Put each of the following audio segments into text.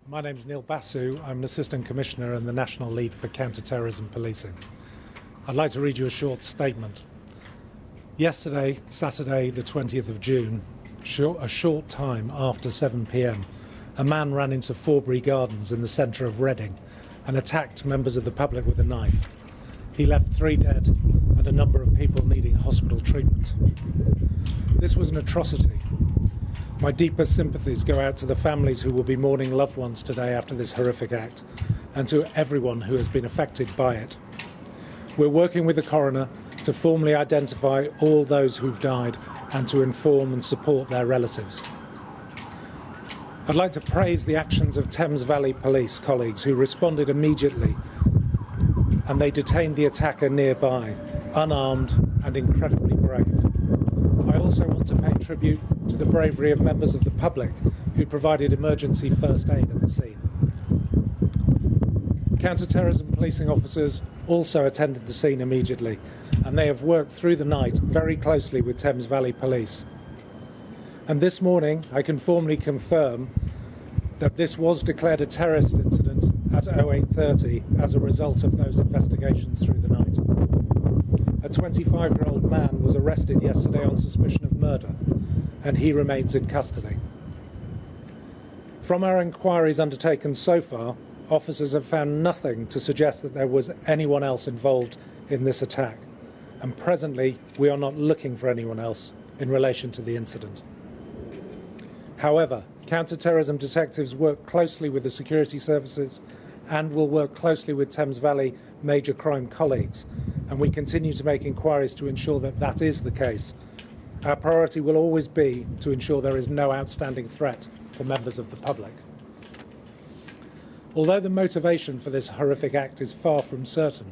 My name is Neil Basu. I'm an Assistant Commissioner and the National Lead for Counter-Terrorism Policing. I'd like to read you a short statement. Yesterday, Saturday the 20th of June, a short time after 7 p.m, a man ran into Forbury Gardens in the centre of Reading and attacked members of the public with a knife. He left 3 dead and a number of people needing hospital treatment. This was an atrocity. My deepest sympathies go out to the families who will be mourning loved ones today after this horrific act, and to everyone who has been affected by it. We're working with the coroner to formally identify all those who've died and to inform and support their relatives. I'd like to praise the actions of Thames Valley Police colleagues who responded immediately, and they detained the attacker nearby, unarmed and incredibly brave. I also want to pay tribute to the bravery of members of the public who provided emergency first aid at the scene. Counter-terrorism policing officers also attended the scene immediately, and they have worked through the night very closely with Thames Valley Police. And this morning, I can formally confirm that this was declared a terrorist incident at 08:30 as a result of those investigations through the night. A 25-year-old man was arrested yesterday on suspicion of murder, and he remains in custody. From our inquiries undertaken so far, officers have found nothing to suggest that there was anyone else involved in this attack, and presently we are not looking for anyone else in relation to the incident. However, counter-terrorism detectives work closely with the security services and will work closely with Thames Valley major crime colleagues, and we continue to make inquiries to ensure that that is the case. Our priority will always be to ensure there is no outstanding threat to members of the public. Although the motivation for this horrific act is far from certain,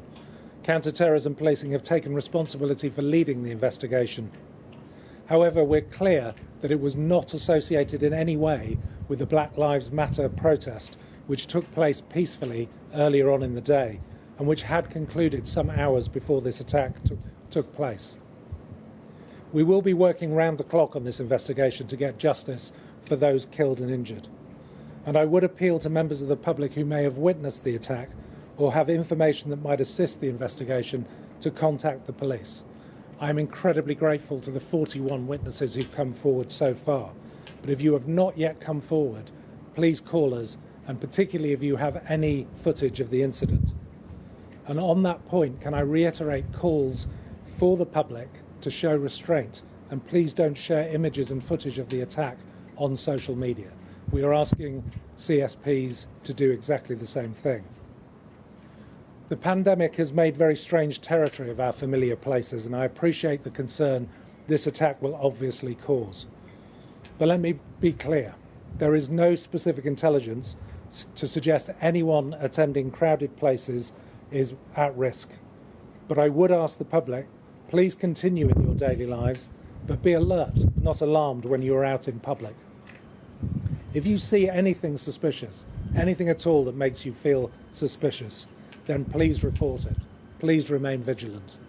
counter-terrorism policing have taken responsibility for leading the investigation. However, we're clear that it was not associated in any way with the Black Lives Matter protest, which took place peacefully earlier on in the day, and which had concluded some hours before this attack took place. We will be working round the clock on this investigation to get justice for those killed and injured. And I would appeal to members of the public who may have witnessed the attack or have information that might assist the investigation to contact the police. I am incredibly grateful to the 41 witnesses who've come forward so far. But if you have not yet come forward, please call us, and particularly if you have any footage of the incident. And on that point, can I reiterate calls for the public to show restraint, and please don't share images and footage of the attack on social media. We are asking CSPs to do exactly the same thing. The pandemic has made very strange territory of our familiar places, and I appreciate the concern this attack will obviously cause. But let me be clear, there is no specific intelligence to suggest anyone attending crowded places is at risk. But I would ask the public, please continue in your daily lives, but be alert, not alarmed when you are out in public. If you see anything suspicious, anything at all that makes you feel suspicious, then please report it. Please remain vigilant.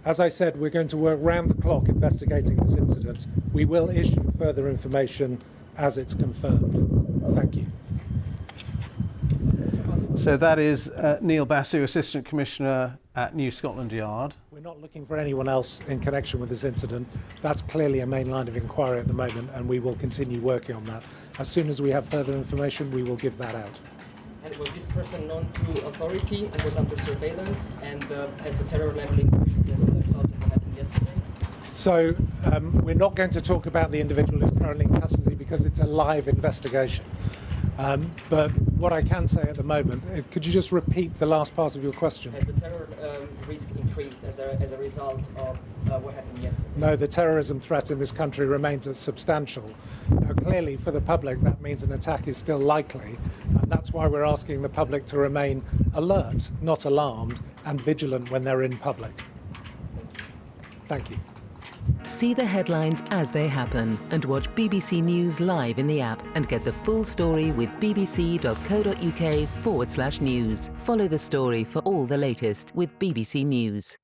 As I said, we're going to work round the clock investigating this incident. We will issue further information as it's confirmed. Thank you. So that is Neil Basu, Assistant Commissioner at New Scotland Yard. We're not looking for anyone else in connection with this incident. That's clearly a main line of inquiry at the moment, and we will continue working on that. As soon as we have further information, we will give that out. And was this person known to authority and was under surveillance, and has the terror level increased as a result of what happened yesterday? So we're not going to talk about the individual who's currently in custody because it's a live investigation. But what I can say at the moment, could you just repeat the last part of your question? Has the terror risk increased as a result of what happened yesterday? No, the terrorism threat in this country remains substantial. Now, clearly, for the public, that means an attack is still likely, and that's why we're asking the public to remain alert, not alarmed, and vigilant when they're in public. Thank you. See the headlines as they happen and watch BBC News live in the app and get the full story with bbc.co.uk/news. Follow the story for all the latest with BBC News.